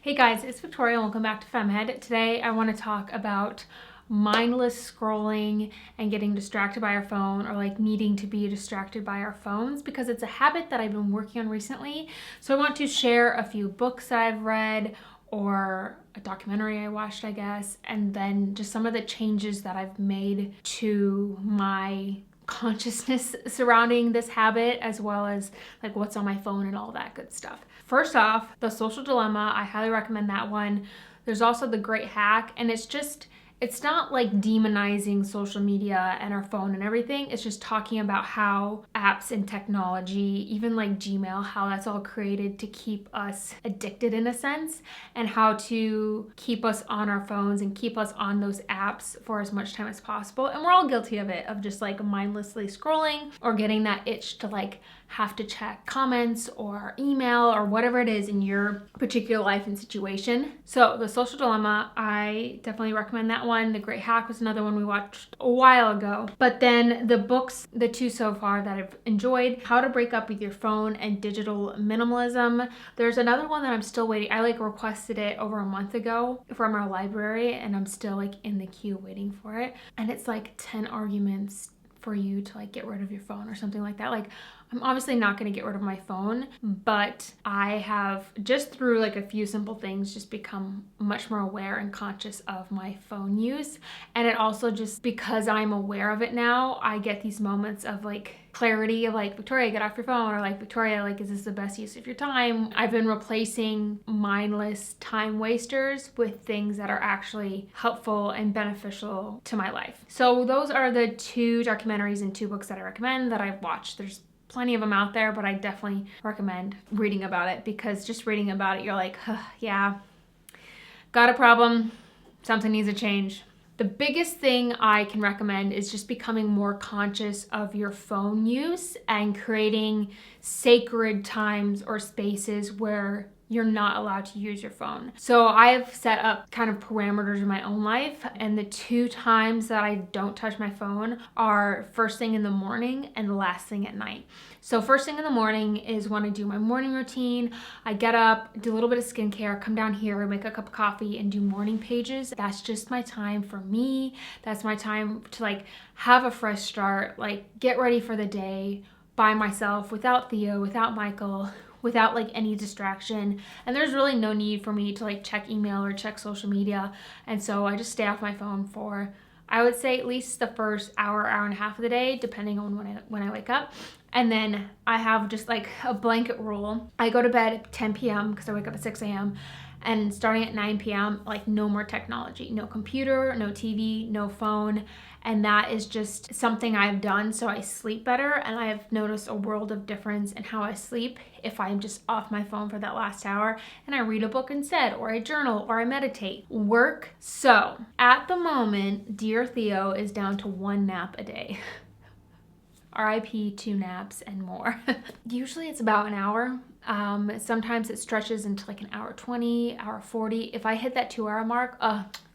Hey guys, it's Victoria and welcome back to FemmeHead. Today I want to talk about mindless scrolling and getting distracted by our phone, or like needing to be distracted by our phones, because it's a habit that I've been working on recently. So I want to share a few books that I've read or a documentary I watched, I guess, and then just some of the changes that I've made to my consciousness surrounding this habit, as well as like what's on my phone and all that good stuff. First off, The Social Dilemma, I highly recommend that one. There's also The Great Hack, and it's not like demonizing social media and our phone and everything. It's just talking about how apps and technology, even like Gmail, how that's all created to keep us addicted in a sense, and how to keep us on our phones and keep us on those apps for as much time as possible. And we're all guilty of it, of just like mindlessly scrolling or getting that itch to like have to check comments or email or whatever it is in your particular life and situation. So The Social Dilemma, I definitely recommend that one. The Great Hack was another one we watched a while ago. But then the books, the two so far that I've enjoyed, How to Break Up with Your Phone and Digital Minimalism. There's another one that I'm still waiting. I like requested it over a month ago from our library, and I'm still like in the queue waiting for it. And it's like 10 arguments for you to like get rid of your phone or something like that. Like, I'm obviously not going to get rid of my phone, but I have, just through like a few simple things, just become much more aware and conscious of my phone use. And it also, just because I'm aware of it now, I get these moments of like clarity of like, Victoria, get off your phone, or like, Victoria, like, is this the best use of your time? I've been replacing mindless time wasters with things that are actually helpful and beneficial to my life. So those are the two documentaries and two books that I recommend that I've watched. There's plenty of them out there, but I definitely recommend reading about it, because just reading about it, you're like, yeah, got a problem, something needs to change. The biggest thing I can recommend is just becoming more conscious of your phone use and creating sacred times or spaces where you're not allowed to use your phone. So I've set up kind of parameters in my own life, and the two times that I don't touch my phone are first thing in the morning and last thing at night. So first thing in the morning is when I do my morning routine. I get up, do a little bit of skincare, come down here, make a cup of coffee, and do morning pages. That's just my time for me. That's my time to like have a fresh start, like get ready for the day by myself, without Theo, without Michael, without like any distraction. And there's really no need for me to like check email or check social media. And so I just stay off my phone for, I would say, at least the first hour and a half of the day, depending on when I wake up. And then I have just like a blanket rule. I go to bed at 10 p.m. because I wake up at 6 a.m. And starting at 9 p.m., like no more technology, no computer, no TV, no phone. And that is just something I've done so I sleep better. And I have noticed a world of difference in how I sleep if I'm just off my phone for that last hour and I read a book instead, or I journal, or I meditate. Work. So at the moment, dear Theo is down to one nap a day. RIP 2 naps and more. Usually it's about an hour. Sometimes it stretches into like an hour 20, hour 40. If I hit that 2-hour mark,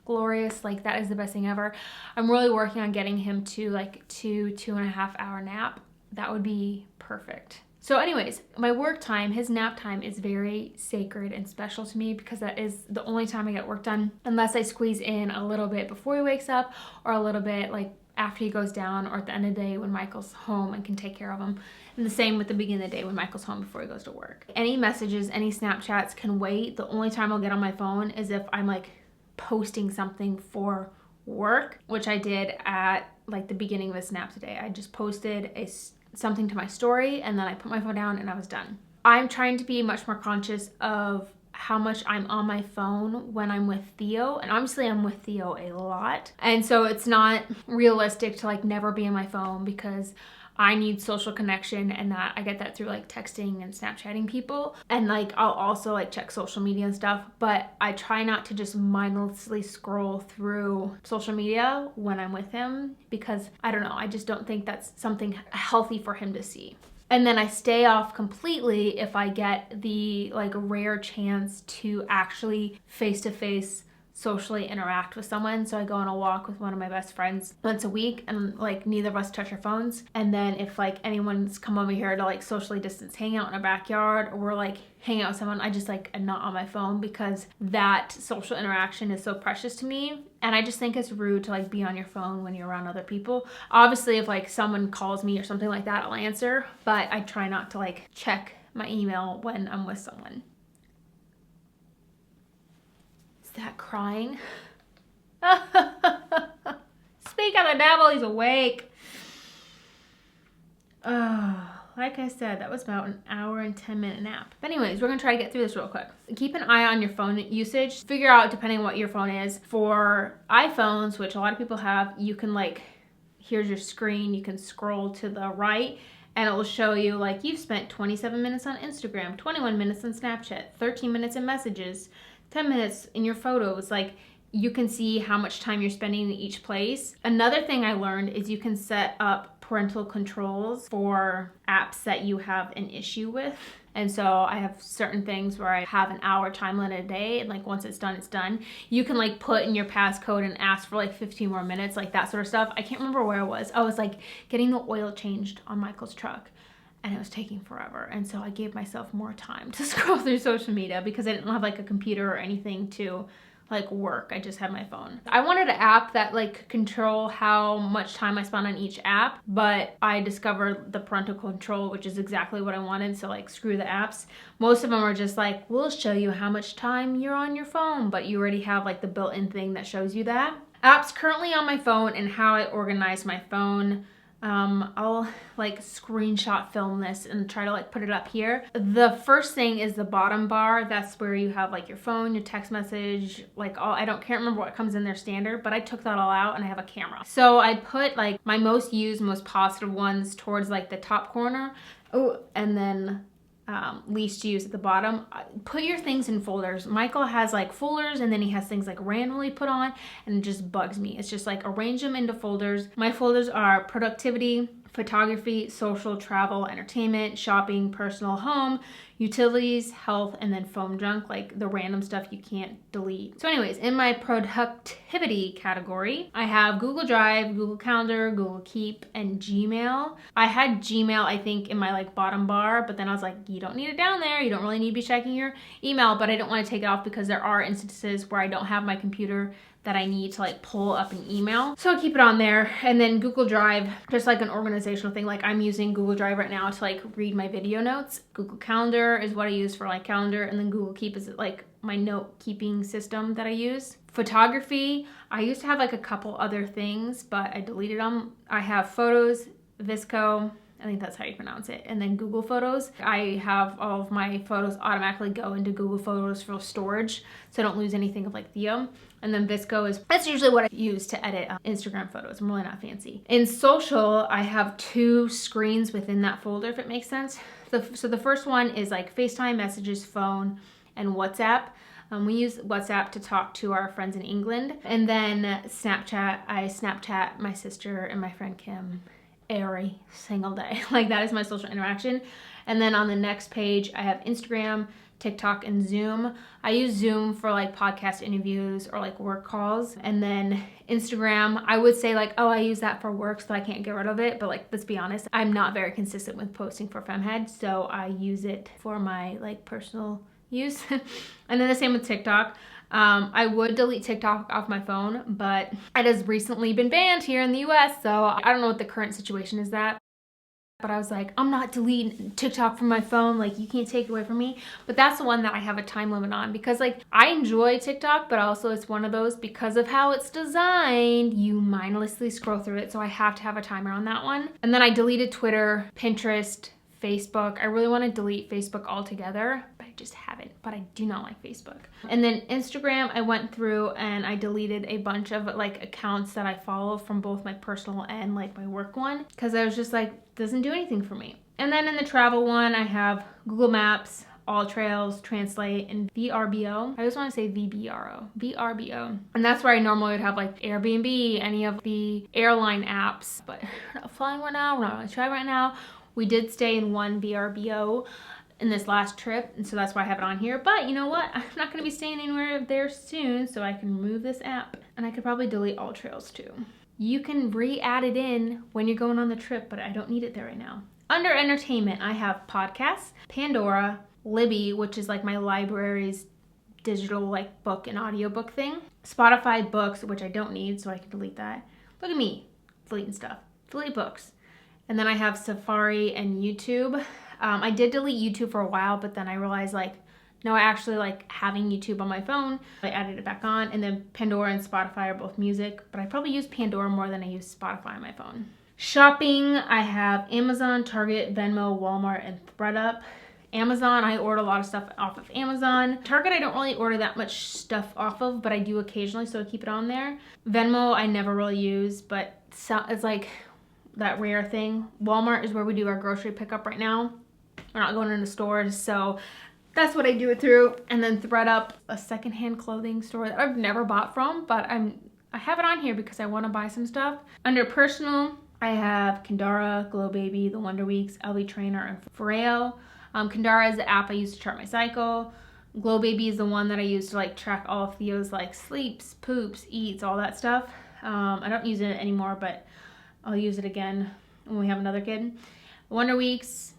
glorious, like that is the best thing ever. I'm really working on getting him to like 2.5 hour nap. That would be perfect. So anyways, my work time, his nap time, is very sacred and special to me, because that is the only time I get work done, unless I squeeze in a little bit before he wakes up, or a little bit like after he goes down, or at the end of the day when Michael's home and can take care of him. And the same with the beginning of the day when Michael's home before he goes to work. Any messages, any Snapchats can wait. The only time I'll get on my phone is if I'm like posting something for work, which I did at like the beginning of a snap today. I just posted something to my story, and then I put my phone down and I was done. I'm trying to be much more conscious of how much I'm on my phone when I'm with Theo. And obviously I'm with Theo a lot. And so it's not realistic to like never be on my phone, because I need social connection, and that I get that through like texting and Snapchatting people. And like I'll also like check social media and stuff, but I try not to just mindlessly scroll through social media when I'm with him, because I don't know, I just don't think that's something healthy for him to see. And then I stay off completely if I get the like rare chance to actually face-to-face socially interact with someone. So I go on a walk with one of my best friends once a week, and like neither of us touch our phones. And then if like anyone's come over here to like socially distance hang out in a backyard, or we're like hang out with someone, I just like am not on my phone, because that social interaction is so precious to me. And I just think it's rude to like be on your phone when you're around other people. Obviously, if like someone calls me or something like that, I'll answer, but I try not to like check my email when I'm with someone. Is that crying? Speak of the devil, he's awake. Like I said, that was about an hour and 10-minute nap. But anyways, we're gonna try to get through this real quick. Keep an eye on your phone usage. Figure out, depending on what your phone is. For iPhones, which a lot of people have, you can like, here's your screen, you can scroll to the right, and it will show you like you've spent 27 minutes on Instagram, 21 minutes on Snapchat, 13 minutes in messages, 10 minutes in your photos. Like, you can see how much time you're spending in each place. Another thing I learned is you can set up parental controls for apps that you have an issue with. And so I have certain things where I have an hour time limit a day, and like once it's done, it's done. You can like put in your passcode and ask for like 15 more minutes, like that sort of stuff. I can't remember where I was. I was like getting the oil changed on Michael's truck, and it was taking forever. And so I gave myself more time to scroll through social media because I didn't have like a computer or anything to like work. I just had my phone. I wanted an app that like could control how much time I spent on each app, but I discovered the parental control, which is exactly what I wanted. So like, screw the apps. Most of them are just like, we'll show you how much time you're on your phone, but you already have like the built-in thing that shows you that. Apps currently on my phone and how I organize my phone. I'll like screenshot film this and try to like put it up here. The first thing is the bottom bar. That's where you have like your phone, your text message, like all, can't remember what comes in there standard, but I took that all out and I have a camera. So I put like my most used, most positive ones towards like the top corner. Oh, and then least used at the bottom. Put your things in folders. Michael has like folders, and then he has things like randomly put on, and it just bugs me. It's just like, arrange them into folders. My folders are productivity, photography, social, travel, entertainment, shopping, personal, home, utilities, health, and then phone junk, like the random stuff you can't delete. So anyways, in my productivity category, I have Google Drive, Google Calendar, Google Keep, and Gmail. I had Gmail, I think, in my like bottom bar, but then I was like, you don't need it down there. You don't really need to be checking your email, but I don't want to take it off because there are instances where I don't have my computer that I need to like pull up an email. So I keep it on there. And then Google Drive, just like an organizational thing. Like, I'm using Google Drive right now to like read my video notes. Google Calendar is what I use for like calendar. And then Google Keep is like my note keeping system that I use. Photography, I used to have like a couple other things, but I deleted them. I have Photos, Visco, I think that's how you pronounce it. And then Google Photos. I have all of my photos automatically go into Google Photos for storage, so I don't lose anything of like Theo. And then Visco that's usually what I use to edit Instagram photos. I'm really not fancy. In social, I have 2 screens within that folder, if it makes sense. So the first one is like FaceTime, messages, phone, and WhatsApp. We use WhatsApp to talk to our friends in England. And then Snapchat, I Snapchat my sister and my friend Kim every single day. Like, that is my social interaction. And then on the next page, I have Instagram, TikTok, and Zoom. I use Zoom for like podcast interviews or like work calls. And then Instagram, I would say like, oh, I use that for work, so I can't get rid of it. But like, let's be honest, I'm not very consistent with posting for FemmeHead, so I use it for my like personal use. And then the same with TikTok. I would delete TikTok off my phone, but it has recently been banned here in the US, so I don't know what the current situation is that. But I was like, I'm not deleting TikTok from my phone, like, you can't take it away from me. But that's the one that I have a time limit on, because like, I enjoy TikTok, but also it's one of those, because of how it's designed, you mindlessly scroll through it, so I have to have a timer on that one. And then I deleted Twitter, Pinterest, Facebook. I really want to delete Facebook altogether, but I just haven't. But I do not like Facebook. And then Instagram, I went through and I deleted a bunch of like accounts that I follow from both my personal and like my work one, because I was just like, doesn't do anything for me. And then in the travel one, I have Google Maps, All Trails, Translate, and VRBO. I just want to say VBRO. VRBO. And that's where I normally would have like Airbnb, any of the airline apps, but we're not flying right now. We're not going to try right now. We did stay in one VRBO in this last trip, and so that's why I have it on here. But you know what? I'm not gonna be staying anywhere there soon, so I can remove this app. And I could probably delete all trails too. You can re-add it in when you're going on the trip, but I don't need it there right now. Under entertainment, I have podcasts, Pandora, Libby, which is like my library's digital like book and audiobook thing, Spotify books, which I don't need, so I can delete that. Look at me, deleting stuff. Delete books. And then I have Safari and YouTube. I did delete YouTube for a while, but then I realized like, no, I actually like having YouTube on my phone. I added it back on, and then Pandora and Spotify are both music, but I probably use Pandora more than I use Spotify on my phone. Shopping, I have Amazon, Target, Venmo, Walmart, and ThredUp. Amazon, I order a lot of stuff off of Amazon. Target, I don't really order that much stuff off of, but I do occasionally, so I keep it on there. Venmo, I never really use, but it's like that rare thing. Walmart is where we do our grocery pickup right now. We're not going into stores, so that's what I do it through. And then ThredUp, a secondhand clothing store that I've never bought from, but I have it on here because I want to buy some stuff. Under personal, I have Kendara, Glow Baby, The Wonder Weeks, LV Trainer, and Foreo. Kendara is the app I use to chart my cycle. Glow Baby is the one that I use to like track all of Theo's like sleeps, poops, eats, all that stuff. I don't use it anymore, but I'll use it again when we have another kid. Wonder Weeks,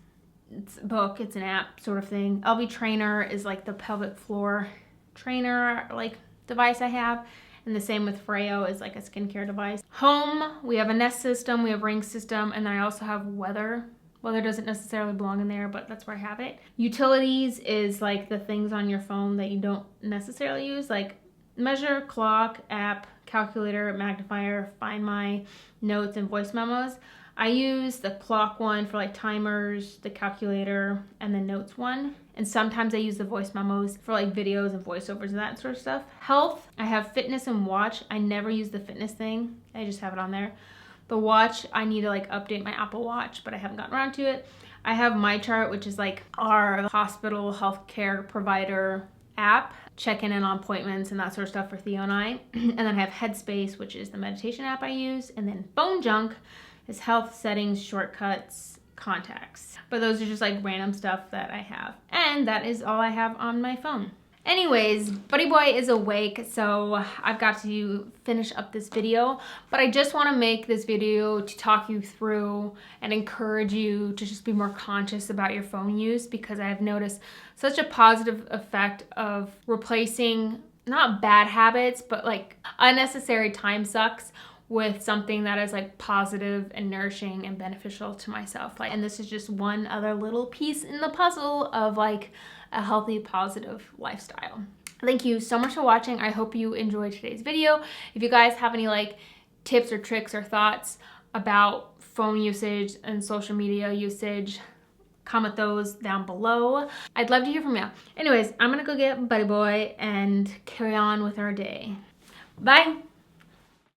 it's a book, it's an app sort of thing. LV Trainer is like the pelvic floor trainer like device I have. And the same with Foreo is like a skincare device. Home, we have a Nest system, we have Ring system, and then I also have Weather. Weather doesn't necessarily belong in there, but that's where I have it. Utilities is like the things on your phone that you don't necessarily use, like Measure, Clock, App, Calculator, Magnifier, Find My, Notes, and Voice Memos. I use the Clock one for like timers, the Calculator, and the Notes one. And sometimes I use the Voice Memos for like videos and voiceovers and that sort of stuff. Health, I have Fitness and Watch. I never use the fitness thing. I just have it on there. The watch, I need to like update my Apple Watch, but I haven't gotten around to it. I have MyChart, which is like our hospital healthcare provider app, checking in on appointments and that sort of stuff for Theo and I. And then I have Headspace, which is the meditation app I use. And then Phone Junk is health settings, shortcuts, contacts. But those are just like random stuff that I have. And that is all I have on my phone. Anyways, Buddy Boy is awake, so I've got to finish up this video, but I just want to make this video to talk you through and encourage you to just be more conscious about your phone use, because I have noticed such a positive effect of replacing not bad habits, but like unnecessary time sucks with something that is like positive and nourishing and beneficial to myself. Like, and this is just one other little piece in the puzzle of like a healthy, positive lifestyle. Thank you so much for watching. I hope you enjoyed today's video. If you guys have any like tips or tricks or thoughts about phone usage and social media usage, comment those down below. I'd love to hear from you. Anyways, I'm gonna go get Buddy Boy and carry on with our day. Bye.